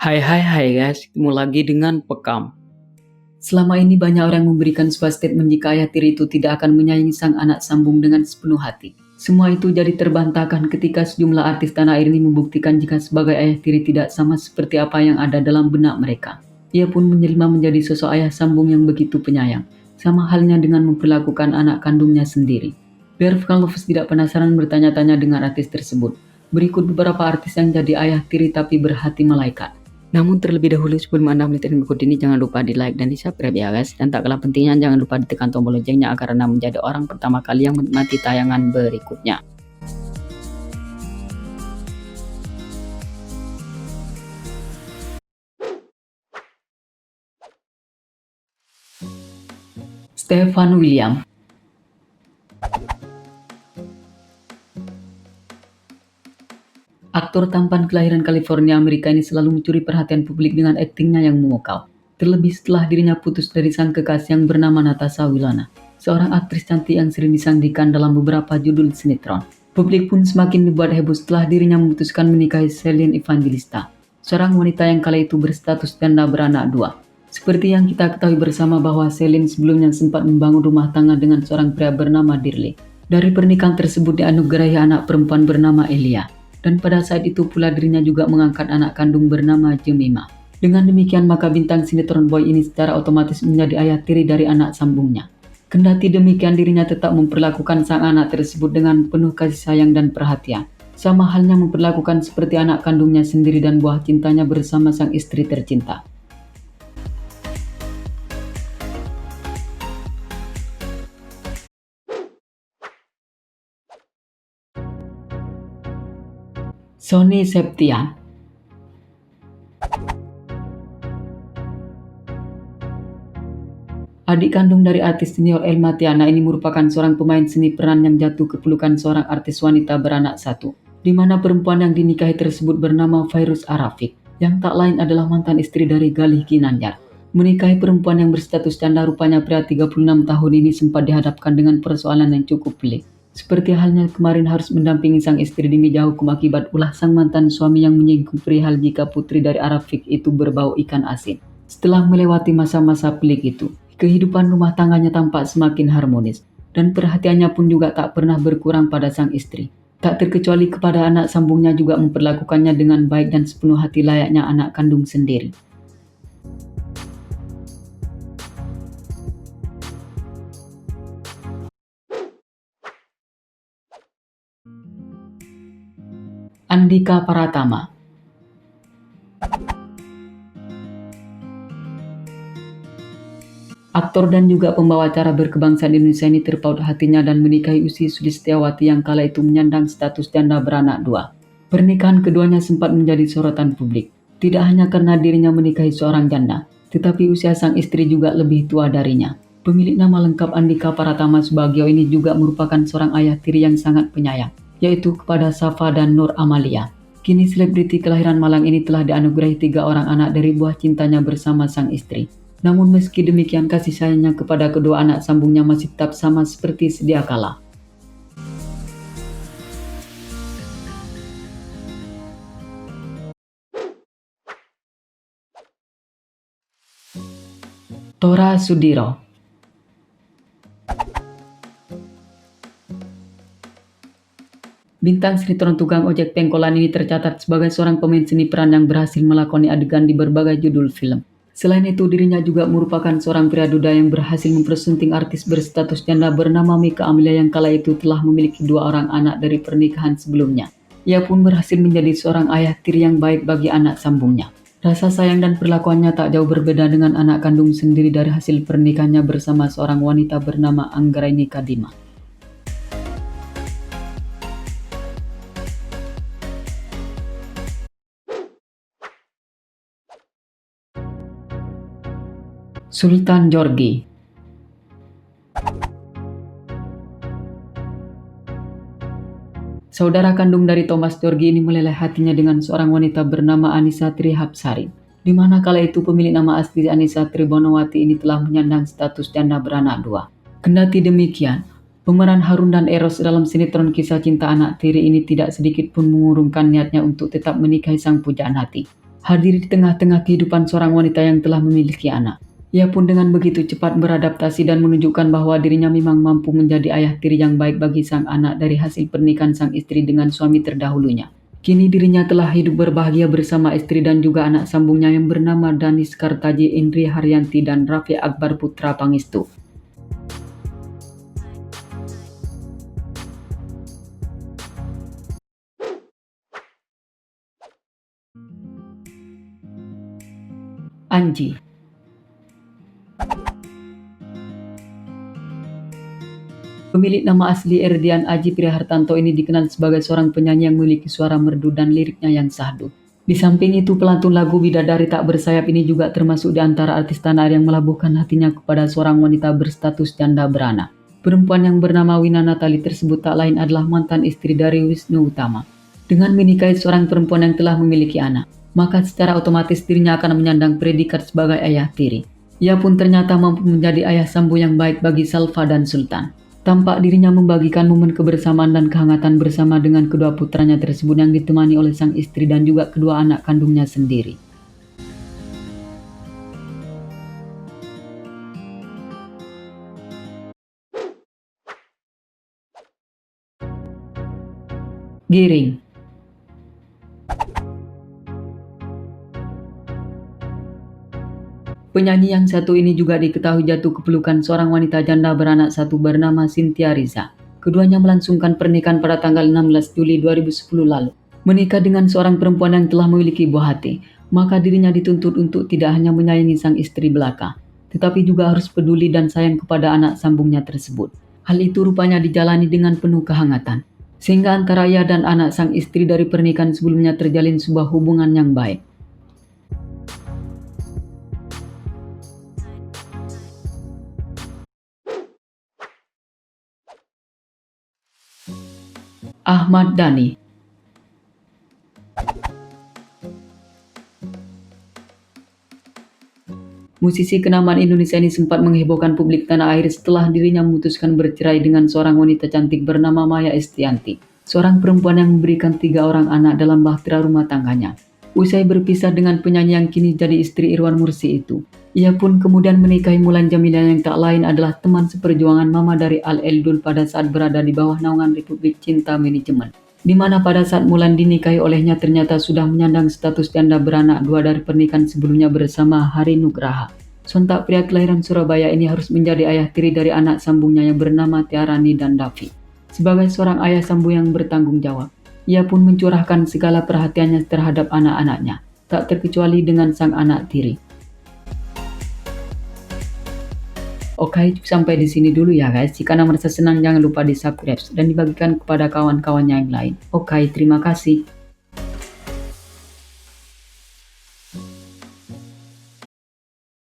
Hai guys, ketemu lagi dengan Pekam. Selama ini banyak orang memberikan sebuah statement jika ayah tiri itu tidak akan menyayangi sang anak sambung dengan sepenuh hati. Semua itu jadi terbantahkan ketika sejumlah artis tanah air ini membuktikan jika sebagai ayah tiri tidak sama seperti apa yang ada dalam benak mereka. Ia pun menjelma menjadi sosok ayah sambung yang begitu penyayang, sama halnya dengan memperlakukan anak kandungnya sendiri. Biar Vulkan Lovers tidak penasaran bertanya-tanya dengan artis tersebut, berikut beberapa artis yang jadi ayah tiri tapi berhati malaikat. Namun terlebih dahulu sebelum Anda melihat berikut ini, jangan lupa di like dan di subscribe ya guys. Dan tak kalah pentingnya jangan lupa ditekan tombol loncengnya agar Anda menjadi orang pertama kali yang menikmati tayangan berikutnya. Stefan William. Aktor tampan kelahiran California, Amerika ini selalu mencuri perhatian publik dengan aktingnya yang memukau. Terlebih setelah dirinya putus dari sang kekasih yang bernama Natasha Wilona, seorang aktris cantik yang sering disandikan dalam beberapa judul sinetron. Publik pun semakin dibuat heboh setelah dirinya memutuskan menikahi Celine Evangelista, seorang wanita yang kala itu berstatus janda beranak dua. Seperti yang kita ketahui bersama bahwa Celine sebelumnya sempat membangun rumah tangga dengan seorang pria bernama Dirle. Dari pernikahan tersebut dianugerahi anak perempuan bernama Elia. Dan pada saat itu pula dirinya juga mengangkat anak kandung bernama Jemima. Dengan demikian maka bintang sinetron boy ini secara otomatis menjadi ayah tiri dari anak sambungnya. Kendati demikian dirinya tetap memperlakukan sang anak tersebut dengan penuh kasih sayang dan perhatian. Sama halnya memperlakukan seperti anak kandungnya sendiri dan buah cintanya bersama sang istri tercinta. Sony Septian. Adik kandung dari artis senior Elma Tiana ini merupakan seorang pemain seni peran yang jatuh ke pelukan seorang artis wanita beranak satu, di mana perempuan yang dinikahi tersebut bernama Fairuz Arafik, yang tak lain adalah mantan istri dari Galih Ginanjar. Menikahi perempuan yang berstatus janda, rupanya pria 36 tahun ini sempat dihadapkan dengan persoalan yang cukup pelik. Seperti halnya kemarin harus mendampingi sang istri di meja hukum akibat ulah sang mantan suami yang menyinggung perihal jika putri dari Arafik itu berbau ikan asin. Setelah melewati masa-masa pelik itu, kehidupan rumah tangganya tampak semakin harmonis, dan perhatiannya pun juga tak pernah berkurang pada sang istri. Tak terkecuali kepada anak sambungnya juga memperlakukannya dengan baik dan sepenuh hati layaknya anak kandung sendiri. Andhika Pratama. Aktor dan juga pembawa acara berkebangsaan Indonesia ini terpaut hatinya dan menikahi Ussy Sulistyawati yang kala itu menyandang status janda beranak dua. Pernikahan keduanya sempat menjadi sorotan publik. Tidak hanya karena dirinya menikahi seorang janda, tetapi usia sang istri juga lebih tua darinya. Pemilik nama lengkap Andhika Pratama Subagio ini juga merupakan seorang ayah tiri yang sangat penyayang, yaitu kepada Safa dan Nur Amalia. Kini selebriti kelahiran Malang ini telah dianugerahi 3 orang anak dari buah cintanya bersama sang istri. Namun meski demikian kasih sayangnya kepada kedua anak sambungnya masih tetap sama seperti sedia kala. Tora Sudiro. Bintang sinetron tukang ojek pengkolan ini tercatat sebagai seorang pemain seni peran yang berhasil melakoni adegan di berbagai judul film. Selain itu dirinya juga merupakan seorang pria duda yang berhasil mempersunting artis berstatus janda bernama Mika Amelia yang kala itu telah memiliki 2 orang anak dari pernikahan sebelumnya. Ia pun berhasil menjadi seorang ayah tiri yang baik bagi anak sambungnya. Rasa sayang dan perlakuannya tak jauh berbeda dengan anak kandung sendiri dari hasil pernikahannya bersama seorang wanita bernama Anggraini Kadima. Sultan Djorghi. Saudara kandung dari Thomas Djorghi ini meleleh hatinya dengan seorang wanita bernama Annisa Trihapsari, di mana kala itu pemilik nama asli Annisa Tribonowati ini telah menyandang status janda beranak dua. Kendati demikian, pemeran Harun dan Eros dalam sinetron kisah cinta anak tiri ini tidak sedikit pun mengurungkan niatnya untuk tetap menikahi sang pujaan hati. hadir di tengah-tengah kehidupan seorang wanita yang telah memiliki anak. Ia pun dengan begitu cepat beradaptasi dan menunjukkan bahwa dirinya memang mampu menjadi ayah tiri yang baik bagi sang anak dari hasil pernikahan sang istri dengan suami terdahulunya. Kini dirinya telah hidup berbahagia bersama istri dan juga anak sambungnya yang bernama Danis Kartaji, Indri Haryanti, dan Raffi Akbar Putra Pangestu. Anji. Pemilik nama asli Erdian Aji Prihartanto ini dikenal sebagai seorang penyanyi yang memiliki suara merdu dan liriknya yang syahdu. Di samping itu, pelantun lagu Bidadari Tak Bersayap ini juga termasuk di antara artis tanah air yang melabuhkan hatinya kepada seorang wanita berstatus janda beranak. Perempuan yang bernama Wina Natali tersebut tak lain adalah mantan istri dari Wisnu Utama. Dengan menikahi seorang perempuan yang telah memiliki anak, maka secara otomatis dirinya akan menyandang predikat sebagai ayah tiri. Ia pun ternyata mampu menjadi ayah sambung yang baik bagi Salva dan Sultan. Tampak dirinya membagikan momen kebersamaan dan kehangatan bersama dengan kedua putranya tersebut yang ditemani oleh sang istri dan juga kedua anak kandungnya sendiri. Giring. Penyanyi yang satu ini juga diketahui jatuh ke pelukan seorang wanita janda beranak satu bernama Cynthia Riza. Keduanya melangsungkan pernikahan pada tanggal 16 Juli 2010 lalu. Menikah dengan seorang perempuan yang telah memiliki buah hati, maka dirinya dituntut untuk tidak hanya menyayangi sang istri belaka, tetapi juga harus peduli dan sayang kepada anak sambungnya tersebut. Hal itu rupanya dijalani dengan penuh kehangatan, sehingga antara ia dan anak sang istri dari pernikahan sebelumnya terjalin sebuah hubungan yang baik. Ahmad Dhani. Musisi kenamaan Indonesia ini sempat menghebohkan publik tanah air setelah dirinya memutuskan bercerai dengan seorang wanita cantik bernama Maya Estianty, seorang perempuan yang memberikan 3 orang anak dalam bahtera rumah tangganya. Usai berpisah dengan penyanyi yang kini jadi istri Irwan Mursi itu, ia pun kemudian menikahi Mulan Jamila yang tak lain adalah teman seperjuangan mama dari Al Eldul pada saat berada di bawah naungan Republik Cinta Manajemen, di mana pada saat Mulan dinikahi olehnya ternyata sudah menyandang status janda beranak 2 dari pernikahan sebelumnya bersama Hari Nugraha. Sontak pria kelahiran Surabaya ini harus menjadi ayah tiri dari anak sambungnya yang bernama Tiarani dan Davi. Sebagai seorang ayah sambung yang bertanggung jawab, ia pun mencurahkan segala perhatiannya terhadap anak-anaknya, tak terkecuali dengan sang anak tiri. Oke, sampai di sini dulu ya guys. Jika Anda merasa senang, jangan lupa di subscribe dan dibagikan kepada kawan-kawannya yang lain. Oke, terima kasih.